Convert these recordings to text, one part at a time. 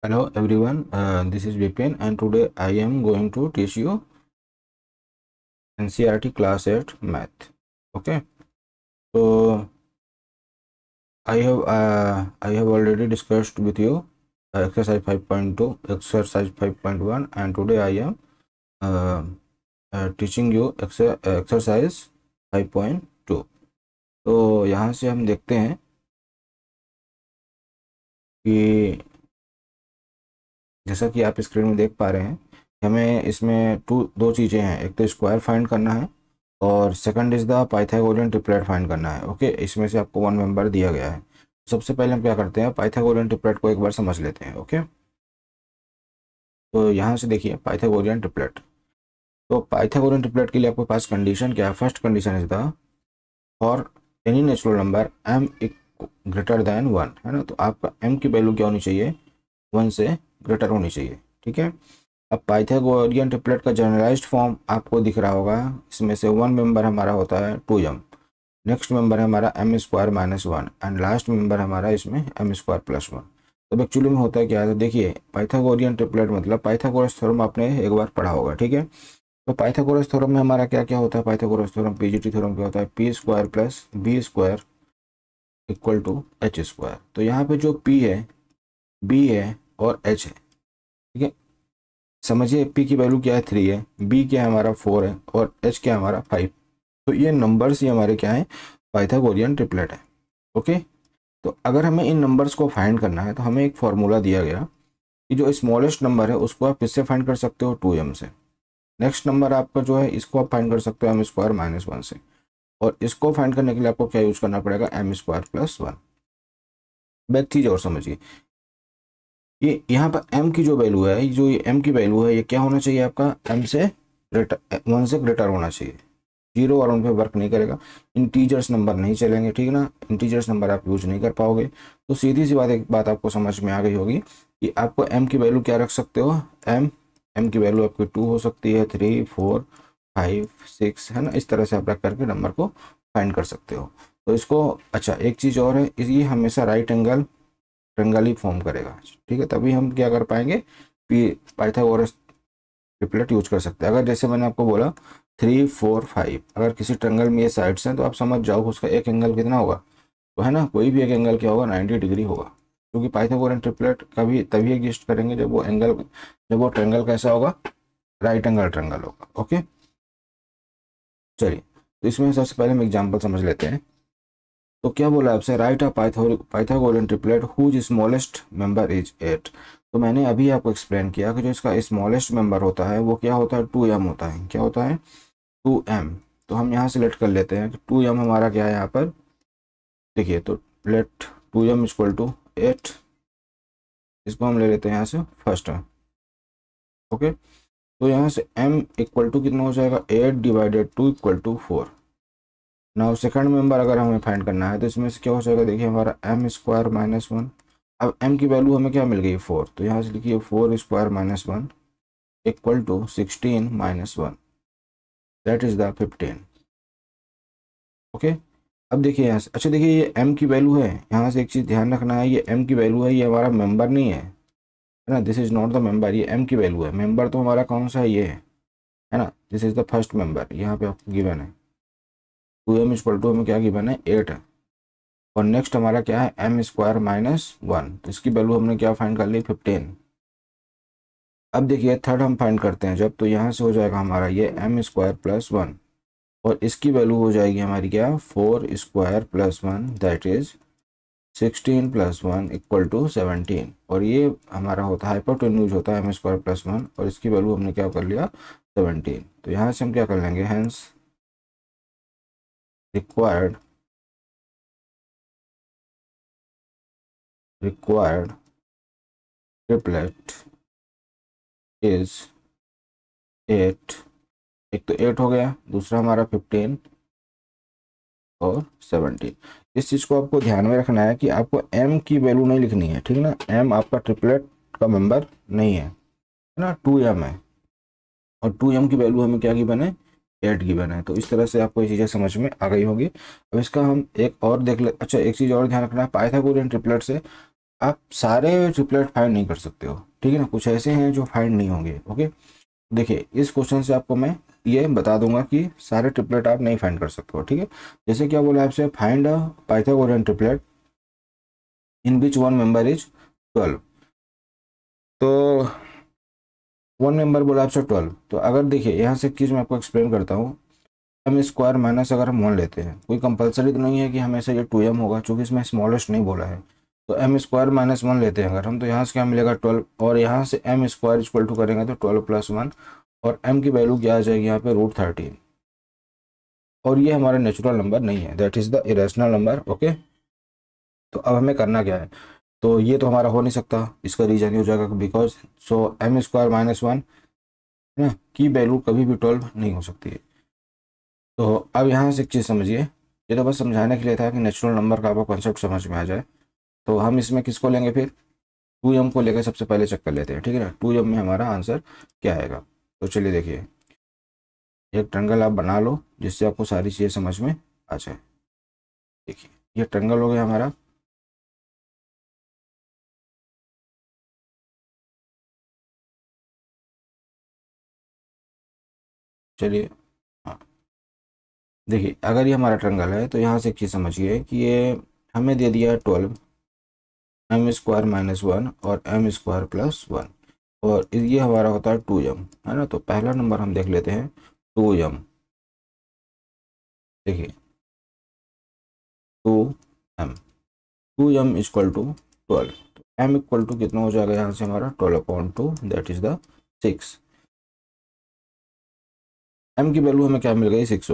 Hello everyone, this is Vipin and today I am going to teach you NCERT class 8 math. Okay, so I have already discussed with you exercise 5.2, exercise 5.1 and today I am uh, teaching you exercise 5.2. तो यहाँ से हम देखते हैं कि जैसा कि आप स्क्रीन में देख पा रहे हैं हमें इसमें दो चीज़ें हैं, एक तो स्क्वायर फाइंड करना है और second is the Pythagorean triplet find करना है। ओके, इसमें से आपको वन मेंबर दिया गया है। सबसे पहले हम क्या करते हैं, पाइथागोरियन ट्रिपलेट को एक बार समझ लेते हैं। ओके, तो यहाँ से देखिए पाइथागोरियन ट्रिपलेट। तो पाइथागोरियन ट्रिपलेट के लिए आपके पास कंडीशन क्या है? First condition is the for any natural number m greater than 1, है ना। तो आपका m की वैल्यू क्या होनी चाहिए? 1 से ग्रेटर होनी चाहिए। ठीक है, अब पाइथागोरियन ट्रिपलेट का जनरलाइज्ड फॉर्म आपको दिख रहा होगा। इसमें से वन मेंबर हमारा होता है 2m, नेक्स्ट मेंबर है हमारा m square minus 1 and last member हमारा इसमें m स्क्वायर प्लस 1। तो एक्चुअली में होता है क्या है, देखिए पाइथागोरियन ट्रिपलेट मतलब पाइथागोरस थ्योरम आपने एक बार पढ़ा होगा। ठीक है, तो पाइथागोरस थ्योरम में हमारा क्या क्या होता है? पाइथागोरस थ्योरम पीजीटी थ्योरम क्या होता है? P square plus B square equal to H square. तो यहाँ पे जो p है, b है और h है। ठीक है, समझिए p की वैल्यू क्या है? 3 है, b क्या है हमारा 4 है और h क्या है हमारा 5। तो ये नंबर्स ही हमारे क्या है? पाइथागोरियन ट्रिपलेट है। ओके, तो अगर हमें इन नंबर्स को फाइंड करना है तो हमें एक फॉर्मूला दिया गया कि जो स्मॉलेस्ट नंबर है उसको आप किससे फाइंड कर सकते हो? 2m से। नेक्स्ट नंबर आपका जो है इसको आप फाइंड कर सकते हो m स्क्वायर माइनस 1 से, और इसको फाइंड करने के लिए आपको क्या यूज करना पड़ेगा? m square plus 1। अब एक चीज़ और समझिए, ये यहाँ पर m की जो वैल्यू है, जो ये m की वैल्यू है, ये क्या होना चाहिए आपका? m से ग्रेटर, 1 से ग्रेटर होना चाहिए। जीरो और उन पे वर्क नहीं करेगा, इंटीजर्स नंबर नहीं चलेंगे। ठीक है ना, इंटीजर्स नंबर आप यूज नहीं कर पाओगे। तो सीधी सी बात, एक बात आपको समझ में आ गई होगी कि आपको m की वैल्यू क्या रख सकते हो? m की वैल्यू आपकी 2 हो सकती है, 3, 4, 5, 6, है ना। इस तरह से आप रख करके नंबर को फाइंड कर सकते हो। तो इसको, अच्छा एक चीज़ और है, ये हमेशा राइट एंगल ट्रायंगल ही फॉर्म करेगा। ठीक है, तभी हम क्या कर पाएंगे? पाइथागोरस ट्रिपलेट यूज कर सकते हैं। अगर जैसे मैंने आपको बोला 3, 4, 5, अगर किसी ट्रायंगल में ये साइड्स हैं तो आप समझ जाओ उसका एक एंगल कितना होगा। तो है ना, कोई भी एक एंगल क्या होगा? 90 डिग्री होगा, क्योंकि पाइथागोरियन ट्रिपलेट कभी तभी एग्जिस्ट करेंगे जब वो ट्रायंगल कैसा होगा? राइट एंगल ट्रायंगल होगा। ओके, चलिए तो इसमें सबसे पहले हम एग्जाम्पल समझ लेते हैं। तो क्या बोला आपसे? Right a Pythagorean triplet whose smallest member is 8। तो मैंने अभी आपको एक्सप्लेन किया कि जो इसका स्मॉलेस्ट मेंबर होता है वो क्या होता है? 2m होता है। क्या होता है? 2m। तो हम यहाँ सेलेक्ट कर लेते हैं कि 2m हमारा क्या है यहाँ पर। देखिए, तो लेट 2m इक्वल टू 8, इसको हम ले लेते हैं यहाँ से फर्स्ट है। ओके, तो यहाँ से m इक्वल टू कितना हो जाएगा? 8 divided 2 equal to 4। Now second member अगर हमें फाइंड करना है तो इसमें से क्या हो जाएगा? देखिए हमारा m स्क्वायर माइनस 1। अब m की वैल्यू हमें क्या मिल गई? 4। तो यहाँ से लिखिए 4 square minus 1 equal to 16 minus 1, that is the 15। Okay, अब देखिए यहाँ से, अच्छा देखिए ये m की वैल्यू है। यहाँ से एक चीज़ ध्यान रखना है, ये m की वैल्यू है, ये हमारा मेंबर नहीं है ना। This is not the member, ये m की वैल्यू है। मेंबर तो हमारा कौन सा है? ये है ना। This is the first member, यहाँ पे आपको गिवन है 2m इक्वल टू हमें क्या गिवन है? 8 है। और नेक्स्ट हमारा क्या है? m square minus 1। तो इसकी वैल्यू हमने क्या फाइंड कर ली? 15। अब देखिए थर्ड हम फाइंड करते हैं जब, तो यहाँ से हो जाएगा हमारा ये m स्क्वायर प्लस 1, और इसकी वैल्यू हो जाएगी हमारी क्या? 4 square plus 1, that is 16 plus 1 equal to 17। और ये हमारा होता है हाइपोटेन्यूज होता है m स्क्वायर प्लस 1, और इसकी वैल्यू हमने क्या कर लिया? 17। तो यहाँ से हम क्या कर लेंगे? Hence required triplet is 8। एक तो 8 हो गया, दूसरा हमारा 15 और 17। इस चीज़ को आपको ध्यान में रखना है कि आपको m की वैल्यू नहीं लिखनी है। ठीक है ना, m आपका ट्रिपलेट का मेंबर नहीं है ना, 2m है, और 2m की वैल्यू हमें क्या गिवन है? 8 गिवन है। तो इस तरह से आपको ये चीज़ें समझ में आ गई होगी। अब इसका हम एक और देख ले। अच्छा एक चीज़ और ध्यान रखना है, पाइथागोरियन ट्रिपलेट से आप सारे ट्रिपलेट फाइंड नहीं कर सकते हो, ठीक है ना, कुछ ऐसे हैं जो फाइंड नहीं होंगे। ओके, देखिए इस क्वेश्चन से आपको मैं ये बता दूंगा कि सारे ट्रिपलेट आप नहीं फाइंड कर सकते हो, ठीक है। जैसे क्या बोला आपसे, find a Pythagorean triplet in which one member is 12। तो वन मेंबर बोला आपसे 12, तो अगर देखिए यहाँ से एक चीज़ मैं आपको एक्सप्लेन करता हूँ। एम स्क्वायर माइनस अगर हम वन लेते हैं, कोई कंपलसरी तो नहीं है कि हमेशा ये 2m होगा, चूंकि इसमें स्मॉलेस्ट नहीं बोला है। तो एम स्क्वायर माइनस वन लेते हैं अगर हम, तो यहाँ से क्या मिलेगा 12, और यहाँ से एम स्क्वायर इक्वल टू करेंगे तो 12 प्लस वन, और m की वैल्यू क्या आ जाएगी यहाँ पे √13। और ये हमारा नेचुरल नंबर नहीं है, that is the irrational number. Okay, तो अब हमें करना क्या है, तो ये तो हमारा हो नहीं सकता, इसका रीजन ये हो जाएगा because so M square minus one है ना, की वैल्यू कभी भी 12 नहीं हो सकती है। तो अब यहाँ से एक चीज़ समझिए, ये तो बस समझाने के लिए था कि नेचुरल नंबर का आपको कॉन्सेप्ट समझ में आ जाए। तो हम इसमें किसको लेंगे फिर, 2m को लेकर सबसे पहले चेक कर लेते हैं, ठीक है ना। 2m में हमारा आंसर क्या आएगा, तो चलिए देखिए, एक ट्रायंगल आप बना लो जिससे आपको सारी चीज़ें समझ में आ जाए। देखिए ये ट्रायंगल हो गया हमारा, चलिए हाँ, देखिए अगर ये हमारा ट्रायंगल है तो यहाँ से एक चीज़ समझिए कि ये हमें दे दिया है 12 एम स्क्वायर माइनस वन और एम स्क्वायर प्लस वन, और ये हमारा होता है 2m, है ना। तो पहला नंबर हम देख लेते हैं 2m। देखिए 2m, 2m इक्वल टू 12, तो m इक्वल टू कितना हो जाएगा यहाँ से हमारा 12/2, दैट इज द 6। m की वैल्यू हमें क्या मिल गई 6।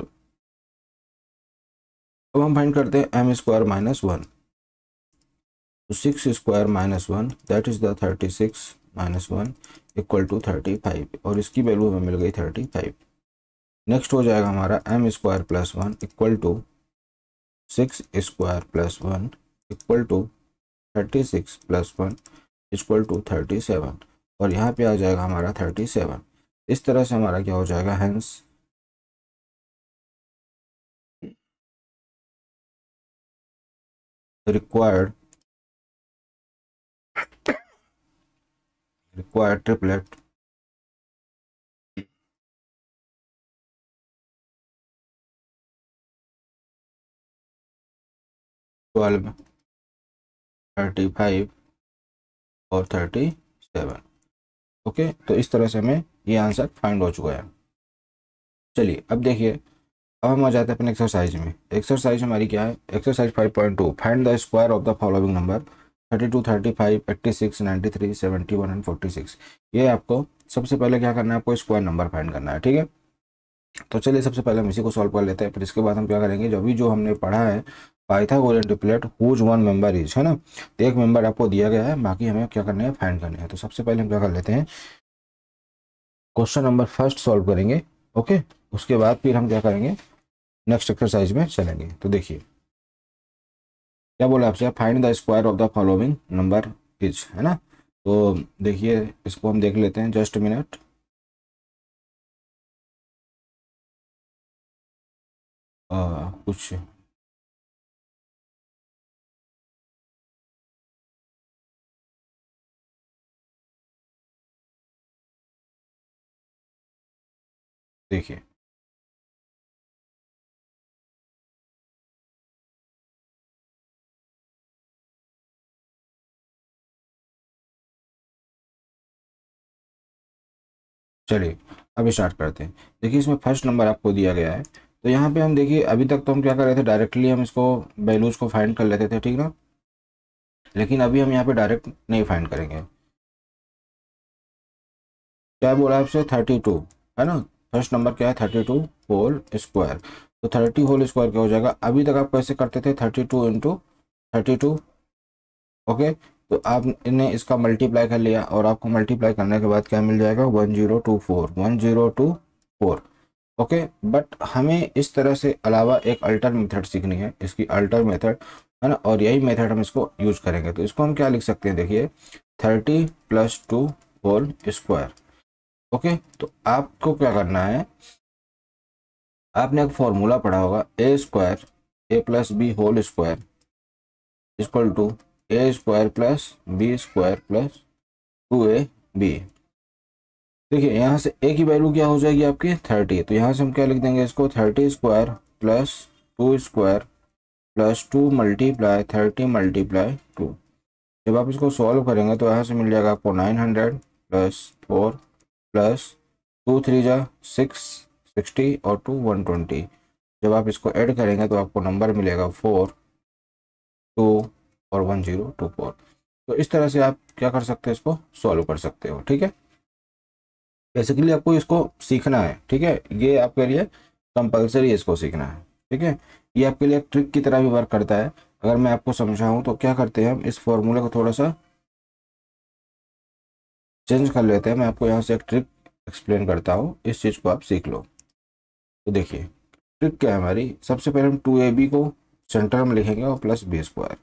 अब हम फाइंड करते हैं m स्क्वायर माइनस वन, तो 6 square minus one that is the 36 minus one equal to 35, और इसकी वैल्यू हमें मिल गई 35। नेक्स्ट हो जाएगा हमारा M square plus one equal to 6 square plus one equal to 36 plus one equal to 37, और यहाँ पे आ जाएगा हमारा 37। इस तरह से हमारा क्या हो जाएगा, हेंस रिक्वायर्ड ट्रिपलेट 12, 35 और 37। ओके, तो इस तरह से हमें ये आंसर फाइंड हो चुका है। चलिए अब देखिए, अब हम आ जाते हैं अपने एक्सरसाइज में। एक्सरसाइज हमारी क्या है, exercise 5.2, find the square of the following number 32, 35, 86, 93, 71 and 46। ये आपको सबसे पहले क्या करना है, आपको स्क्वायर नंबर फाइंड करना है, ठीक है। तो चलिए सबसे पहले हम इसी को सॉल्व कर लेते हैं, फिर इसके बाद हम क्या करेंगे, जो भी जो हमने पढ़ा है Pythagorean triplet whose one member is, है ना। तो एक मेंबर आपको दिया गया है, बाकी हमें क्या करना है, फाइंड करना है। तो सबसे पहले हम क्या कर लेते हैं, क्वेश्चन नंबर फर्स्ट सॉल्व करेंगे। ओके, उसके बाद फिर हम क्या करेंगे, नेक्स्ट एक्सरसाइज में चलेंगे। तो देखिए क्या बोला आपसे, find the square of the following number is, है ना। तो देखिए इसको हम देख लेते हैं, जस्ट मिनट। कुछ देखिए, चलिए अब स्टार्ट करते हैं। देखिए इसमें फर्स्ट नंबर आपको दिया गया है, तो यहाँ पे हम देखिए अभी तक तो हम क्या कर रहे थे, डायरेक्टली हम इसको वैल्यूज को फाइंड कर लेते थे, ठीक ना। लेकिन अभी हम यहाँ पे डायरेक्ट नहीं फाइंड करेंगे। क्या बोला है आपसे, 32, है ना। फर्स्ट नंबर क्या है, 32 होल स्क्वायर। तो 30 होल स्क्वायर क्या हो जाएगा, अभी तक आप कैसे करते थे, 32 इंटू 32। ओके, तो आप इन्हें इसका मल्टीप्लाई कर लिया, और आपको मल्टीप्लाई करने के बाद क्या मिल जाएगा, 1024, 1024। ओके, बट हमें इस तरह से अलावा एक अल्टर मेथड सीखनी है, इसकी अल्टर मेथड, है ना, और यही मेथड हम इसको यूज करेंगे। तो इसको हम क्या लिख सकते हैं, देखिए 30 + 2 होल स्क्वायर। ओके, तो आपको क्या करना है, आपने एक फॉर्मूला पढ़ा होगा, a² a + b whole square equal to A square plus B square plus 2ab। देखिए यहाँ से ए की वैल्यू क्या हो जाएगी आपकी 30, तो यहाँ से हम क्या लिख देंगे इसको 30 square plus 2 square plus 2 multiply 30 multiply 2। जब आप इसको सॉल्व करेंगे तो यहाँ से मिल जाएगा आपको 900 प्लस 4 प्लस 2 3 जा 6 60 और 2 120। जब आप इसको ऐड करेंगे तो आपको नंबर मिलेगा 4 2 और 1024। तो इस तरह से आप क्या कर सकते हैं, इसको सॉल्व कर सकते हो। ठीक है, बेसिकली आपको इसको सीखना है। ठीक है, ये आपके लिए कंपलसरी इसको सीखना है। ठीक है, ये आपके लिए एक ट्रिक की तरह भी वर्क करता है। अगर मैं आपको समझाऊं तो क्या करते हैं हम, इस फॉर्मूले को थोड़ा सा चेंज कर लेते हैं। मैं आपको यहाँ से एक ट्रिक एक्सप्लेन करता हूँ, इस चीज़ को आप सीख लो। तो देखिए ट्रिक क्या है हमारी, सबसे पहले हम 2ab को सेंटर में लिखेंगे और प्लस बी स्क्वायर।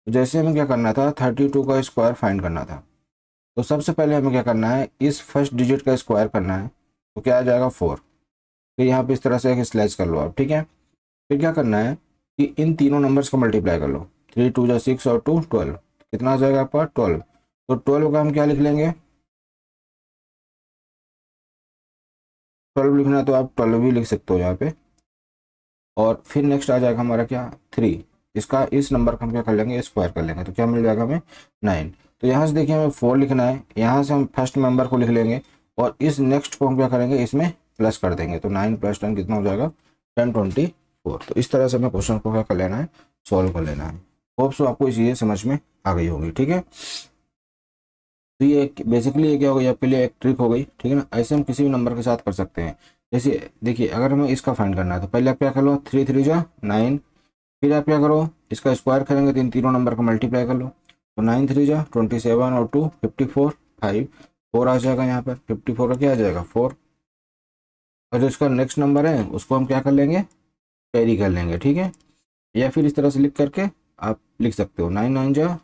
तो जैसे हमें क्या करना था, 32 का स्क्वायर फाइंड करना था। तो सबसे पहले हमें क्या करना है, इस फर्स्ट डिजिट का स्क्वायर करना है। तो क्या आ जाएगा 4। फिर यहाँ पे इस तरह से एक स्लैश कर लो आप। ठीक है, फिर क्या करना है कि इन तीनों नंबर्स को मल्टीप्लाई कर लो। 3 2 जा 6 और 2 12, कितना आ जाएगा आपका 12। तो 12 का हम क्या लिख लेंगे, 12 लिखना है तो आप 12 भी लिख सकते हो यहाँ पे। और फिर नेक्स्ट आ जाएगा हमारा क्या 3, इसका इस नंबर का हम क्या कर लेंगे, स्क्वायर कर लेंगे। तो क्या मिल जाएगा हमें 9। तो यहाँ से देखिए हमें 4 लिखना है, यहाँ से हम फर्स्ट मेंबर को लिख लेंगे और इस नेक्स्ट को हम क्या करेंगे, इसमें प्लस कर देंगे। तो 9 + 10 कितना हो जाएगा 1024। तो इस तरह से हमें क्वेश्चन को क्या कर लेना है, सॉल्व कर लेना है। होप सो आपको ये चीज़ें समझ में आ गई होगी। ठीक है, तो ये बेसिकली ये क्या हो गई आपके लिए, एक ट्रिक हो गई। ठीक है ना, ऐसे हम किसी भी नंबर के साथ कर सकते हैं। जैसे देखिए अगर हमें इसका फाइंड करना है तो पहले आप क्या कर लो, 3 3 जा 9। फिर आप क्या करो, इसका स्क्वायर करेंगे तो इन तीनों नंबर का मल्टीप्लाई कर लो। तो 9 3 जा 27 और 2 54 5 4 आ जाएगा यहाँ पर। 54 का क्या आ जाएगा 4। और जो इसका नेक्स्ट नंबर है उसको हम क्या कर लेंगे, कैरी कर लेंगे। ठीक है, या फिर इस तरह से लिख करके आप लिख सकते हो 9 9 जा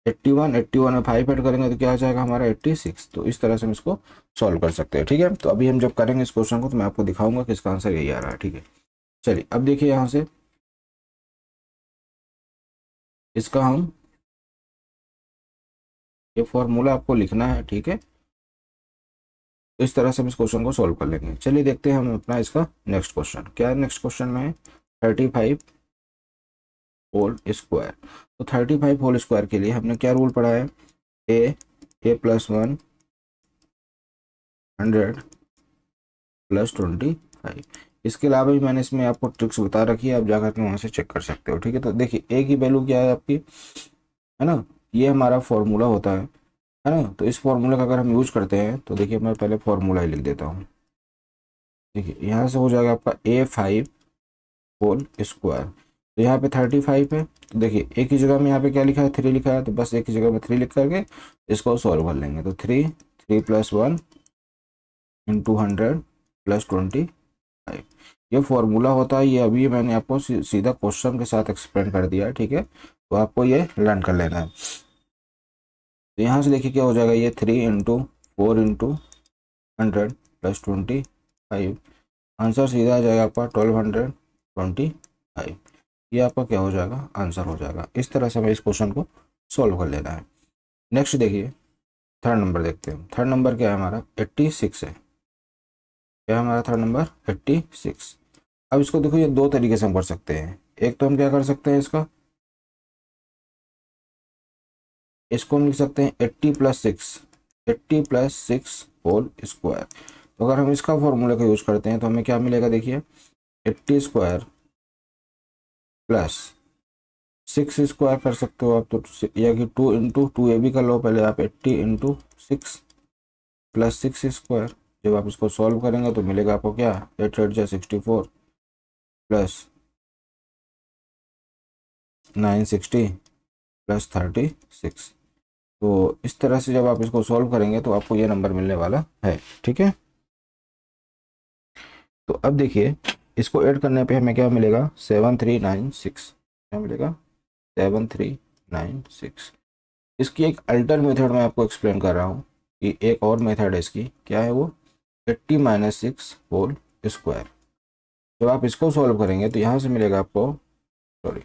81, 81 में 5 ऐड करेंगे तो क्या आ जाएगा हमारा 86। तो इस तरह से हम इसको सॉल्व कर सकते हैं। ठीक है, तो अभी हम जब करेंगे इस क्वेश्चन को तो मैं आपको दिखाऊंगा कि इसका आंसर यही आ रहा है। ठीक है, चलिए अब देखिए यहाँ से इसका हम ये फॉर्मूला आपको लिखना है। ठीक है, तो इस तरह से हम इस क्वेश्चन को सॉल्व कर लेंगे। चलिए देखते हैं हम अपना इसका नेक्स्ट क्वेश्चन क्या है। नेक्स्ट क्वेश्चन में है 35 होल स्क्वायर। तो 35 होल स्क्वायर के लिए हमने क्या रूल पढ़ा है, a + 1 100 + 25। इसके अलावा भी मैंने इसमें आपको ट्रिक्स बता रखी है, आप जाकर के वहाँ से चेक कर सकते हो। ठीक है, तो देखिए a की वैल्यू क्या है आपकी, है ना, ये हमारा फॉर्मूला होता है ना। तो इस फॉर्मूला का अगर हम यूज करते हैं तो देखिए मैं पहले फॉर्मूला ही लिख देता हूँ। देखिए यहाँ से हो जाएगा आपका a5 होल स्क्वायर। तो यहाँ पे 35 है, तो देखिए एक ही जगह में यहाँ पे क्या लिखा है 3 लिखा है, तो बस एक ही जगह में 3 लिख करके इसको सॉल्व कर लेंगे। तो 3 3 + 1 × 100 + 25 ये फॉर्मूला होता है। ये अभी मैंने आपको सीधा क्वेश्चन के साथ एक्सप्लेन कर दिया है। ठीक है, तो आपको ये लर्न कर लेना है। तो यहाँ से देखिए क्या हो जाएगा, ये 3 × 4 × 100 + 25, आंसर सीधा आ जाएगा आपका 1225। ये आपका क्या हो जाएगा, आंसर हो जाएगा। इस तरह से हमें इस क्वेश्चन को सॉल्व कर लेना है। नेक्स्ट देखिए थर्ड नंबर देखते हैं। थर्ड नंबर क्या है हमारा 86 है। क्या है हमारा थर्ड नंबर 86। अब इसको देखो ये दो तरीके से हम कर सकते हैं। एक तो हम क्या कर सकते हैं, इसको हम लिख सकते हैं 80 + 6 होल स्क्वायर। तो अगर हम इसका फॉर्मूला का यूज करते हैं तो हमें क्या मिलेगा, देखिए 80 स्क्वायर प्लस 6 स्क्वायर कर सकते हो आप, तो या कि 2 × 2ab कर लो पहले आप। 80 × 6 + 6 स्क्वायर। जब आप इसको सॉल्व करेंगे तो मिलेगा आपको क्या 8 8 जा 64 प्लस 960 + 36। तो इस तरह से जब आप इसको सॉल्व करेंगे तो आपको ये नंबर मिलने वाला है। ठीक है, तो अब देखिए इसको ऐड करने पे हमें क्या मिलेगा 7396। क्या मिलेगा 7396। इसकी एक अल्टर मेथड मैं आपको एक्सप्लेन कर रहा हूँ कि एक और मेथड है इसकी, क्या है वो 80 - 6 होल स्क्वायर। जब आप इसको सॉल्व करेंगे तो यहाँ से मिलेगा आपको, सॉरी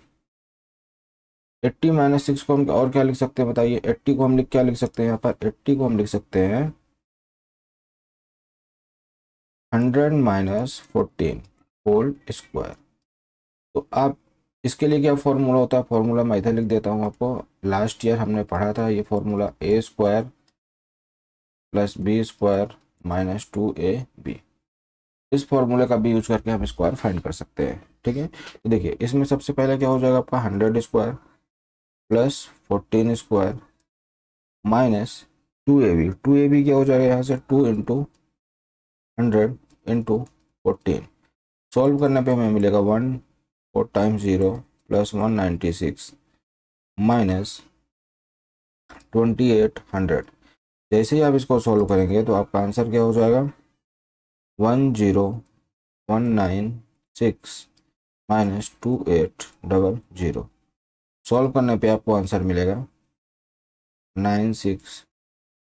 80 माइनस 6 को हम और क्या लिख सकते हैं बताइए। 80 को हम क्या लिख सकते हैं यहाँ पर, 80 को हम लिख सकते हैं 100 माइनस 14 होल स्क्वायर। तो आप इसके लिए क्या फॉर्मूला होता है, फॉर्मूला मैं इधर लिख देता हूँ आपको। लास्ट ईयर हमने पढ़ा था ये formula, a square plus B square minus 2ab। इस फॉर्मूले का भी यूज करके हम स्क्वायर फाइंड कर सकते हैं, ठीक है। तो देखिए इसमें सबसे पहले क्या हो जाएगा आपका 100 square plus 14 square minus 2ab। क्या हो जाएगा यहाँ से, 2 इंटू 100 इंटू 14। सॉल्व करने पे हमें मिलेगा 1 4 टाइम्स 0 प्लस 196 माइनस 2800। जैसे ही आप इसको सॉल्व करेंगे तो आपका आंसर क्या हो जाएगा, 10196 माइनस 2800। सॉल्व करने पे आपको आंसर मिलेगा 96,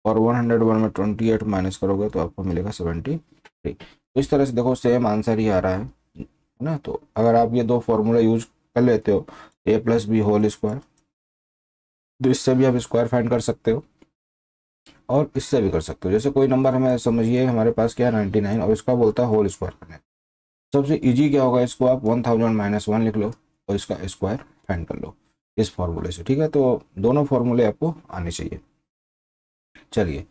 और 101 में 28 माइनस करोगे तो आपको मिलेगा 73। तो इस तरह से देखो सेम आंसर ही आ रहा है ना। तो अगर आप ये दो फॉर्मूला यूज कर लेते हो, ए प्लस बी होल स्क्वायर, तो इससे भी आप स्क्वायर फाइंड कर सकते हो और इससे भी कर सकते हो। जैसे कोई नंबर हमें समझिए हमारे पास क्या है 99, और इसका बोलता है होल स्क्वायर करने। सबसे इजी क्या होगा, इसको आप 1000 माइनस 1 लिख लो और इसका स्क्वायर फाइंड कर लो इस फॉर्मूले से, ठीक है। तो दोनों फॉर्मूले आपको आने चाहिए। चलिए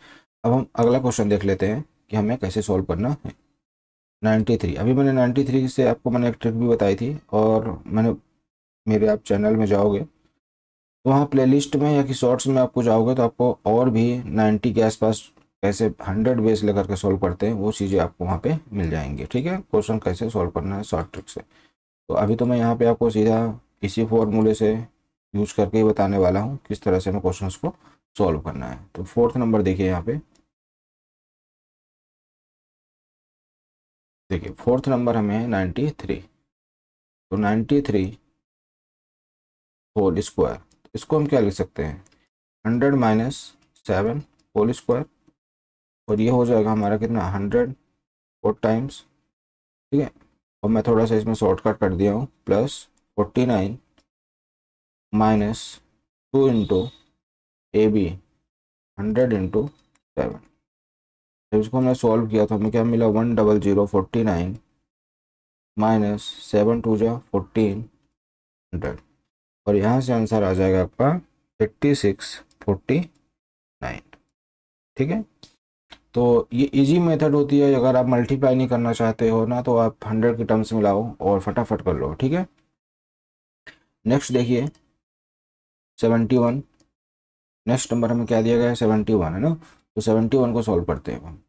अब हम अगला क्वेश्चन देख लेते हैं कि हमें कैसे सॉल्व करना है। 93, अभी मैंने 93 से आपको मैंने एक ट्रिक भी बताई थी, और मैंने मेरे आप चैनल में जाओगे तो वहाँ प्लेलिस्ट में या कि शॉर्ट्स में आपको जाओगे तो आपको और भी 90 के आसपास कैसे 100 बेस लेकर के सॉल्व करते हैं वो चीज़ें आपको वहाँ पे मिल जाएंगी, ठीक है। क्वेश्चन कैसे सॉल्व करना है शॉर्ट ट्रिक से। तो अभी तो मैं यहाँ पे आपको सीधा इसी फॉर्मूले से यूज करके ही बताने वाला हूँ किस तरह से हमें क्वेश्चन को सॉल्व करना है। तो फोर्थ नंबर देखिए यहाँ पे, देखिए फोर्थ नंबर हमें है 93। तो 93 होल स्क्वायर, इसको हम क्या लिख सकते हैं, 100 माइनस 7 होल स्क्वायर, और ये हो जाएगा हमारा कितना 100 4 टाइम्स, ठीक है। और मैं थोड़ा सा इसमें शॉर्टकट कर दिया हूँ, plus 49 minus 2 into A B 100 into 7। जब इसको हमने सॉल्व किया तो हमें क्या मिला 10049 माइनस 7 टू जा 1400, और यहाँ से आंसर आ जाएगा आपका 8649, ठीक है। तो ये इजी मेथड होती है, अगर आप मल्टीप्लाई नहीं करना चाहते हो ना तो आप 100 के टर्म्स में लाओ और फटाफट कर लो, ठीक है। नेक्स्ट देखिए 71, नेक्स्ट नंबर हमें क्या दिया गया है 71 है ना। तो 71 को सॉल्व करते हैं हम।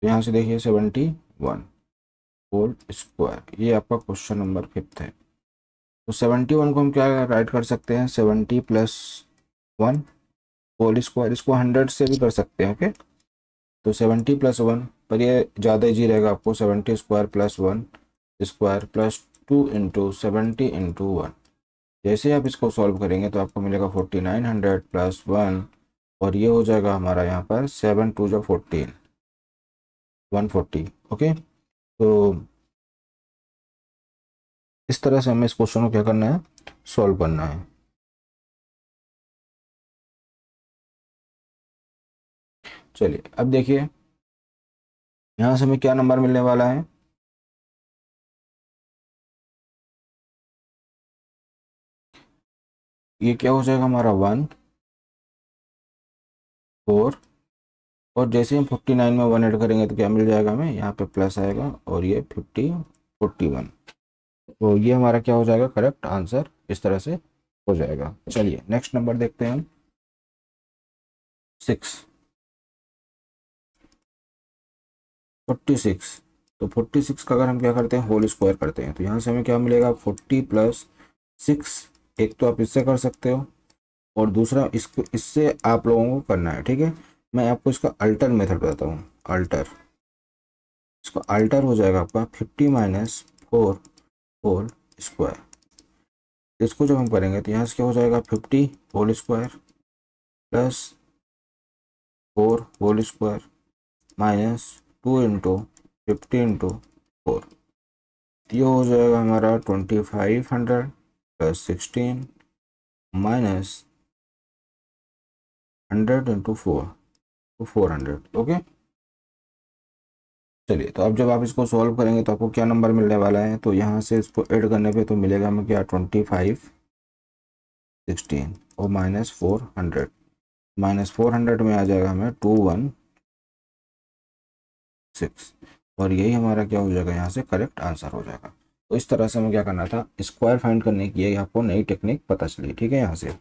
तो यहाँ से देखिए 71 होल स्क्वायर, ये आपका क्वेश्चन नंबर 5 है। तो 71 को हम क्या राइट कर सकते हैं, 70 प्लस 1 होल स्क्वायर, इसको 100 से भी कर सकते हैं, ओके। तो 70 प्लस 1, पर ये ज़्यादा इजी रहेगा आपको, 70 square plus 1 square plus 2 into 70 into 1। जैसे आप इसको सॉल्व करेंगे तो आपको मिलेगा 4900 प्लस 1, और ये हो जाएगा हमारा यहाँ पर 7 टू जो 14 140, ओके। तो इस तरह से हमें इस क्वेश्चन को क्या करना है, सॉल्व करना है। चलिए अब देखिए यहाँ से हमें क्या नंबर मिलने वाला है, ये क्या हो जाएगा हमारा 1 4, और जैसे हम 49 में 1 ऐड करेंगे तो क्या मिल जाएगा हमें, यहाँ पे प्लस आएगा, और ये 41। तो ये हमारा क्या हो जाएगा, करेक्ट आंसर इस तरह से हो जाएगा। चलिए नेक्स्ट नंबर देखते हैं हम 6 46। तो 46 का अगर हम क्या करते हैं होल स्क्वायर करते हैं तो यहाँ से हमें क्या मिलेगा 40 प्लस 6। एक तो आप इससे कर सकते हो, और दूसरा इसको इससे आप लोगों को करना है, ठीक है। मैं आपको इसका अल्टर मेथड बताता हूँ, अल्टर। इसका अल्टर हो जाएगा आपका 50 माइनस 4 होल स्क्वायर। इसको जब हम करेंगे तो यहाँ से क्या हो जाएगा 50 whole square plus 4 whole square minus 2 into 50 into 4, ये हो जाएगा हमारा 2500 प्लस 16 माइनस 100 इंटू 4 तो 400। ओके, चलिए तो अब जब आप इसको सॉल्व करेंगे तो आपको क्या नंबर मिलने वाला है, तो यहाँ से इसको ऐड करने पे तो मिलेगा हमें क्या 25 16 और माइनस 400, माइनस 400 में आ जाएगा हमें 216 और यही हमारा क्या हो जाएगा, यहाँ से करेक्ट आंसर हो जाएगा। तो इस तरह से हमें क्या करना था, स्क्वायर फाइंड करने की ये आपको नई टेक्निक पता चली। ठीक है, यहाँ से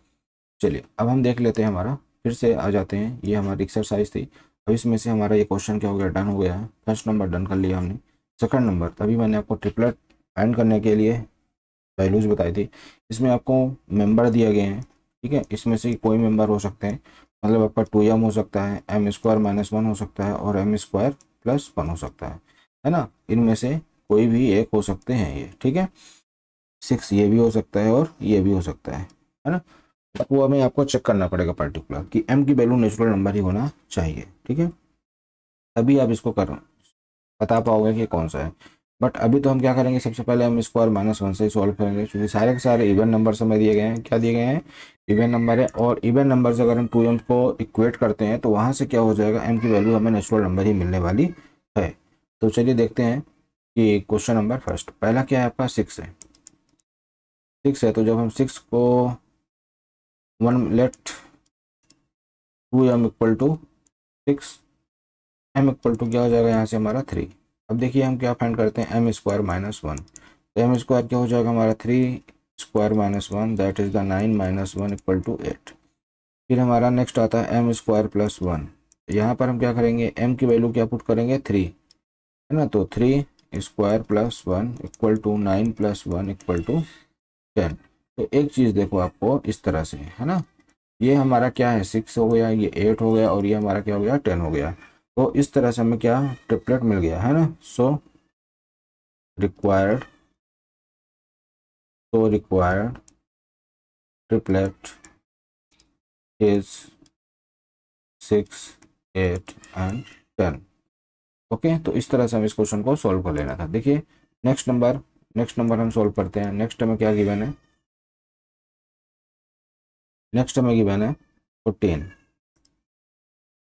चलिए अब हम देख लेते हैं, हमारा फिर से आ जाते हैं, ये हमारी एक्सरसाइज थी। अब इसमें से हमारा ये क्वेश्चन क्या हो गया, डन हो गया है। फर्स्ट नंबर डन कर लिया हमने। सेकंड नंबर, तभी मैंने आपको ट्रिपलेट फाइंड करने के लिए वैल्यूज बताई थी। इसमें आपको मेंबर दिए गए हैं, ठीक है, इसमें से कोई मेंबर हो सकते हैं, मतलब आपका 2m हो सकता है, m स्क्वायर माइनस 1 हो सकता है और m स्क्वायर प्लस 1 हो सकता है ना, इनमें से कोई भी एक हो सकते हैं ये। ठीक है, 6 ये भी हो सकता है और ये भी हो सकता है ना। वो हमें आपको चेक करना पड़ेगा पर्टिकुलर कि m की वैल्यू नेचुरल नंबर ही होना चाहिए। ठीक है, तभी आप इसको कर बता पाओगे कि कौन सा है। बट अभी तो हम क्या करेंगे, सबसे पहले हम स्क्वायर माइनस 1 से ही सॉल्व करेंगे, क्योंकि सारे के सारे इवन नंबर हमें दिए गए हैं। क्या दिए गए हैं, इवन नंबर है, और इवन नंबर से अगर हम 2m को इक्वेट करते हैं तो वहाँ से क्या हो जाएगा, m की वैल्यू हमें नेचुरल नंबर ही मिलने वाली है। तो चलिए देखते हैं कि क्वेश्चन नंबर फर्स्ट, पहला क्या है आपका 6 है। 6 है, तो जब हम 6 को 1 let 2m equal to 6, m equal to क्या हो जाएगा यहाँ से हमारा 3। अब देखिए हम क्या फाइंड करते हैं, m स्क्वायर माइनस 1, तो m स्क्वायर क्या हो जाएगा हमारा 3 square minus 1 that is the 9 minus 1 equal to 8। फिर हमारा नेक्स्ट आता है m स्क्वायर प्लस 1, यहाँ पर हम क्या करेंगे, m की वैल्यू क्या पुट करेंगे 3, है ना, तो 3 square plus 1 equal to 9 plus 1 equal to 10। तो एक चीज़ देखो आपको इस तरह से, है ना, ये हमारा क्या है 6 हो गया, ये 8 हो गया और ये हमारा क्या हो गया 10 हो गया। तो इस तरह से हमें क्या ट्रिपलेट मिल गया, है ना। So required triplet is 6 8 and 10। Okay, तो इस तरह से हम इस क्वेश्चन को सॉल्व कर लेना था। देखिए नेक्स्ट नंबर हम सॉल्व करते हैं। नेक्स्ट हमें क्या गिवन है, नेक्स्ट हमें गिवन है 14।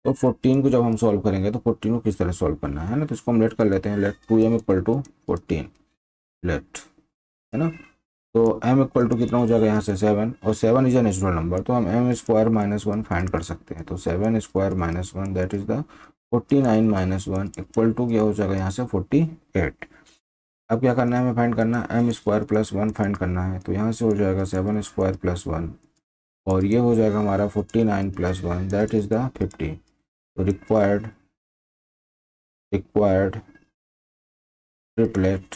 तो 14 को जब हम सॉल्व करेंगे तो 14 को किस तरह सॉल्व करना है ना, तो इसको हम लेट कर लेते हैं, late 2m equal to 14 late, है ना। तो m इक्वल टू कितना हो जाएगा यहाँ से 7, और 7 इज अ नेचुरल नंबर, तो हम m स्क्वायर माइनस 1 फाइंड कर सकते हैं। तो 7 square minus 1 that is the 49 minus 1 equal to क्या हो जाएगा यहाँ से 48। अब क्या करना है, हमें फाइंड करना है m स्क्वायर प्लस 1 फाइंड करना है, तो यहाँ से हो जाएगा 7 स्क्वायर प्लस 1 और ये हो जाएगा हमारा 49 प्लस 1 दैट इज द 50। तो रिक्वायर्ड ट्रिपलेट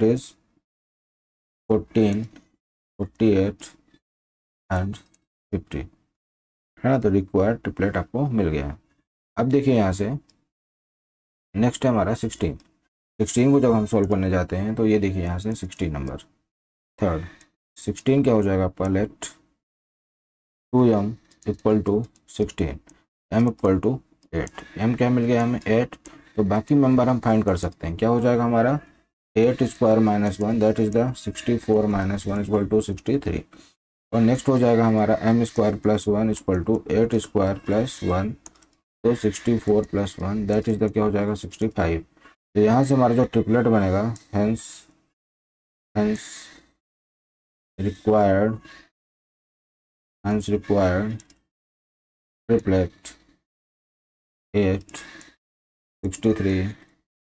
इज 14 48 एंड 50, है ना। तो रिक्वायर्ड ट्रिपलेट आपको मिल गया है। अब देखिए यहाँ से नेक्स्ट है हमारा 16 को जब हम सॉल्व करने जाते हैं तो ये देखिए यहाँ से 16 नंबर थर्ड 16 क्या हो जाएगा आपका, let 2m equal to 16 m equal to 8, m क्या मिल गया हमें 8। तो बाकी मेंबर हम फाइंड कर सकते हैं, क्या हो जाएगा हमारा 8 square minus 1 that is the 64 minus 1 equal to 63। और नेक्स्ट हो जाएगा हमारा m square plus 1 equal to 8 square plus 1, तो 64 प्लस 1 दैट इज द क्या हो जाएगा 65। तो यहाँ से हमारा जो ट्रिपलेट बनेगा, हेंस रिक्वायर्ड ट्रिपलेट 8 63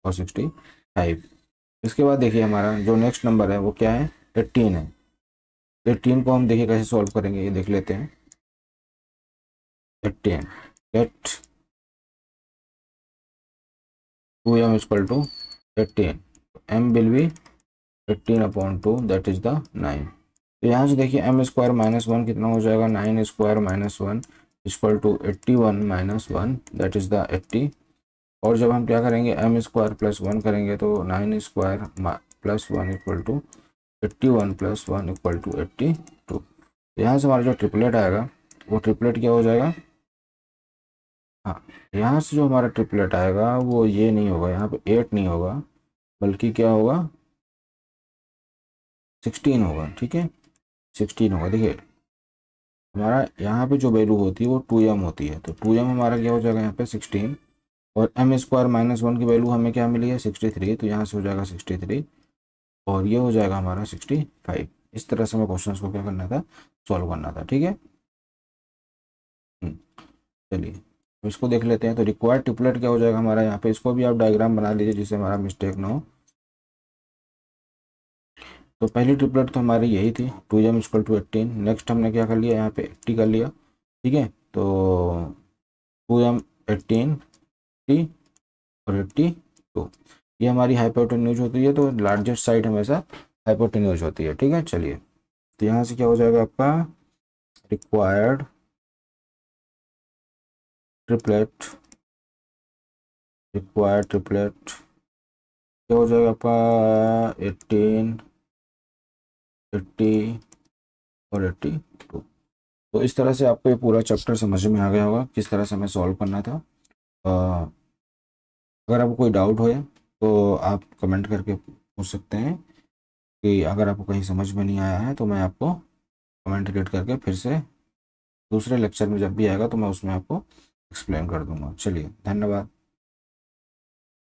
और 65। इसके बाद देखिए हमारा जो नेक्स्ट नंबर है वो क्या है 18 है। 18 को हम देखिए कैसे सॉल्व करेंगे, ये देख लेते हैं। 18 let 2m equal to 18, m will be 18 upon 2 that is the 9। तो यहाँ से देखिए m स्क्वायर माइनस 1 कितना हो जाएगा, 9 square minus 1 equal to 81 minus 1 that is the 80। और जब हम क्या करेंगे m स्क्वायर प्लस 1 करेंगे तो 9 square plus 1 equal to 81 plus 1 equal to 82। यहाँ से हमारा जो ट्रिपलेट आएगा वो ट्रिपलेट क्या हो जाएगा, हाँ, यहाँ से जो हमारा ट्रिपलेट आएगा वो ये नहीं होगा, यहाँ पे 8 नहीं होगा, बल्कि क्या होगा, 16 होगा। ठीक है, 16 होगा। देखिए हमारा यहाँ पे जो वैल्यू होती है वो 2m होती है, तो 2m हमारा क्या हो जाएगा यहाँ पे 16, और m स्क्वायर -1 की वैल्यू हमें क्या मिली है 63, तो यहाँ से हो जाएगा 63, और ये हो जाएगा हमारा 65। इस तरह से हमें क्वेश्चन को क्या करना था, सॉल्व करना था। ठीक है, चलिए तो इसको देख लेते हैं। तो रिक्वायर्ड ट्रिपलेट क्या हो जाएगा हमारा यहाँ पे, इसको भी आप डायग्राम बना लीजिए जिससे हमारा मिस्टेक ना हो। तो पहली ट्रिपलेट तो हमारी यही थी, 2m = 18। नेक्स्ट हमने क्या कर लिया, यहाँ पे 80 कर लिया। ठीक है, तो 2m 18 80 और 82, ये हमारी हाइपोटेन्यूज होती है, तो लार्जेस्ट साइड हमेशा हाइपोटेन्यूज होती है। ठीक है, चलिए तो यहाँ से क्या हो जाएगा आपका, रिक्वायर्ड ट्रिपलेट, क्या हो जाएगा आपका 18 80 और 82। तो इस तरह से आपको ये पूरा चैप्टर समझ में आ गया होगा किस तरह से हमें सॉल्व करना था। अगर आपको कोई डाउट हो तो आप कमेंट करके पूछ सकते हैं, कि अगर आपको कहीं समझ में नहीं आया है तो मैं आपको कमेंट रीड करके फिर से दूसरे लेक्चर में जब भी आएगा तो मैं उसमें आपको एक्सप्लेन कर दूंगा। चलिए, धन्यवाद।